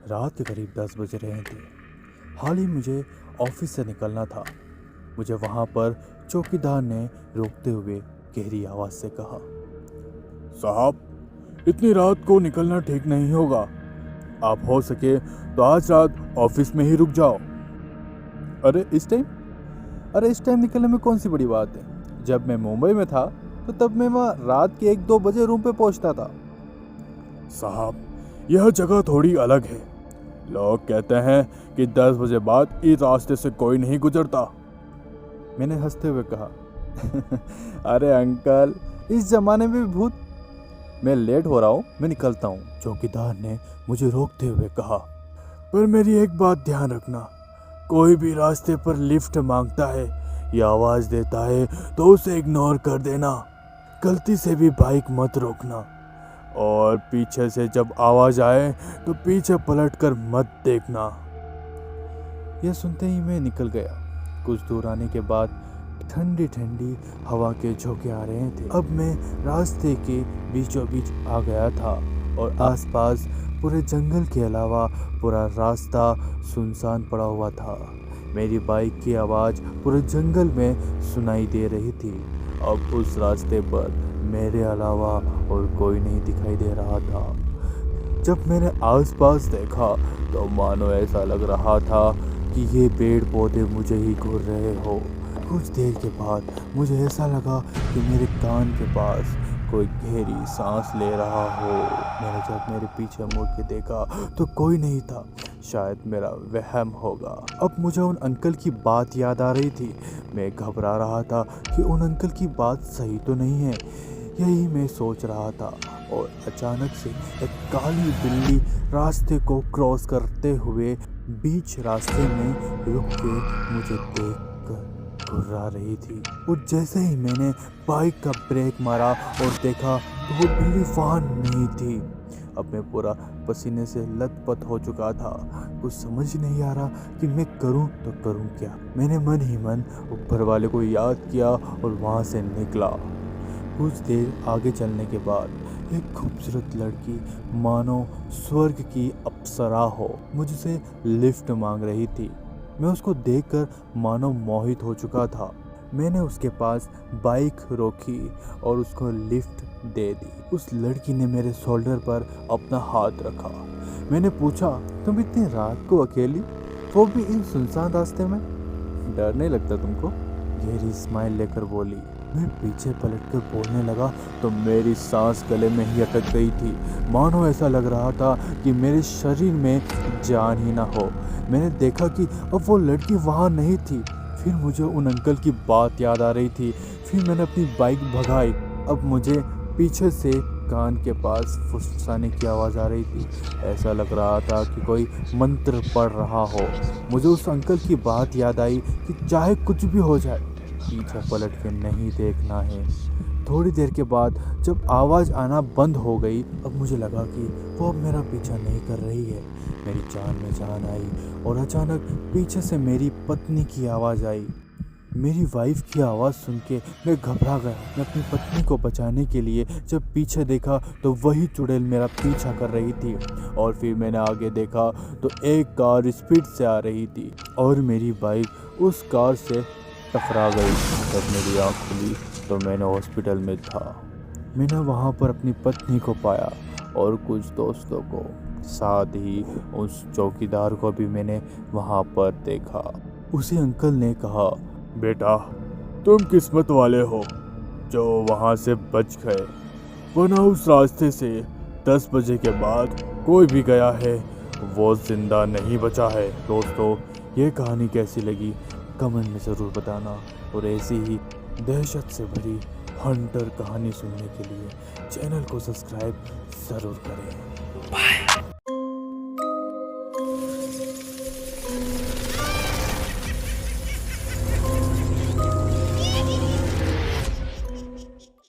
रात के करीब 10 बज रहे थे। हाल ही मुझे ऑफिस से निकलना था। मुझे वहाँ पर चौकीदार ने रोकते हुए गहरी आवाज़ से कहा, साहब, इतनी रात को निकलना ठीक नहीं होगा। आप हो सके तो आज रात ऑफिस में ही रुक जाओ। अरे इस टाइम निकलने में कौन सी बड़ी बात है। जब मैं मुंबई में था तो तब मैं वहाँ रात के 1-2 बजे रूम पे पहुँचता था। साहब, यह जगह थोड़ी अलग है। लोग कहते हैं कि 10 बजे बाद इस रास्ते से कोई नहीं गुजरता। मैंने हंसते हुए कहा, अरे अंकल, इस जमाने में भी भूत। मैं लेट हो रहा हूँ, मैं निकलता हूँ, चौकीदार ने मुझे रोकते हुए कहा। पर मेरी एक बात ध्यान रखना, कोई भी रास्ते पर लिफ्ट मांगता है या आवाज़ देता है तो उसे इग्नोर कर देना। गलती से भी बाइक मत रोकना और पीछे से जब आवाज़ आए तो पीछे पलटकर मत देखना। यह सुनते ही मैं निकल गया। कुछ दूर आने के बाद ठंडी ठंडी हवा के झोंके आ रहे थे। अब मैं रास्ते के बीचों बीच आ गया था और आसपास पूरे जंगल के अलावा पूरा रास्ता सुनसान पड़ा हुआ था। मेरी बाइक की आवाज़ पूरे जंगल में सुनाई दे रही थी। अब उस रास्ते पर मेरे अलावा और कोई नहीं दिखाई दे रहा था। जब मैंने आसपास देखा तो मानो ऐसा लग रहा था कि ये पेड़ पौधे मुझे ही घूर रहे हो। कुछ देर के बाद मुझे ऐसा लगा कि मेरे कान के पास कोई गहरी सांस ले रहा हो। मैंने जब मेरे पीछे मुड़ के देखा तो कोई नहीं था। शायद मेरा वहम होगा। अब मुझे उन अंकल की बात याद आ रही थी। मैं घबरा रहा था कि उन अंकल की बात सही तो नहीं है। यही मैं सोच रहा था और अचानक से एक काली बिल्ली रास्ते को क्रॉस करते हुए बीच रास्ते में रुक के मुझे देखकर घुर्रा रही थी। और जैसे ही मैंने बाइक का ब्रेक मारा और देखा तो वो बिल्ली वहाँ नहीं थी। अब मैं पूरा पसीने से लथपथ हो चुका था। कुछ समझ नहीं आ रहा कि मैं करूं तो करूं क्या। मैंने मन ही मन ऊपर वाले को याद किया और वहाँ से निकला। कुछ देर आगे चलने के बाद एक खूबसूरत लड़की मानो स्वर्ग की अप्सरा हो मुझसे लिफ्ट मांग रही थी। मैं उसको देखकर मानो मोहित हो चुका था। मैंने उसके पास बाइक रोकी और उसको लिफ्ट दे दी। उस लड़की ने मेरे शोल्डर पर अपना हाथ रखा। मैंने पूछा, तुम इतनी रात को अकेली, वो भी इन सुनसान रास्ते में, डर नहीं लगता तुमको? गहरी स्माइल लेकर बोली। मैं पीछे पलटकर बोलने लगा तो मेरी सांस गले में ही अटक गई थी। मानो ऐसा लग रहा था कि मेरे शरीर में जान ही ना हो। मैंने देखा कि अब वो लड़की वहाँ नहीं थी। फिर मुझे उन अंकल की बात याद आ रही थी। फिर मैंने अपनी बाइक भगाई। अब मुझे पीछे से कान के पास फुसफुसाने की आवाज़ आ रही थी। ऐसा लग रहा था कि कोई मंत्र पढ़ रहा हो। मुझे उस अंकल की बात याद आई कि चाहे कुछ भी हो जाए, पीछे पलट के नहीं देखना है। थोड़ी देर के बाद जब आवाज़ आना बंद हो गई, अब मुझे लगा कि वो अब मेरा पीछा नहीं कर रही है। मेरी जान में जान आई और अचानक पीछे से मेरी पत्नी की आवाज़ आई। मेरी वाइफ की आवाज़ सुन के मैं घबरा गया। मैं अपनी पत्नी को बचाने के लिए जब पीछे देखा तो वही चुड़ैल मेरा पीछा कर रही थी। और फिर मैंने आगे देखा तो एक कार स्पीड से आ रही थी और मेरी बाइक उस कार से टकरा गई। जब मेरी आँख खुली तो मैंने हॉस्पिटल में था। मैंने वहाँ पर अपनी पत्नी को पाया और कुछ दोस्तों को, साथ ही उस चौकीदार को भी मैंने वहाँ पर देखा। उसी अंकल ने कहा, बेटा, तुम किस्मत वाले हो जो वहाँ से बच गए, वरना उस रास्ते से 10 बजे के बाद कोई भी गया है वो जिंदा नहीं बचा है। दोस्तों, ये कहानी कैसी लगी कमेंट में ज़रूर बताना और ऐसी ही दहशत से भरी हंटर कहानी सुनने के लिए चैनल को सब्सक्राइब ज़रूर करें। बाय।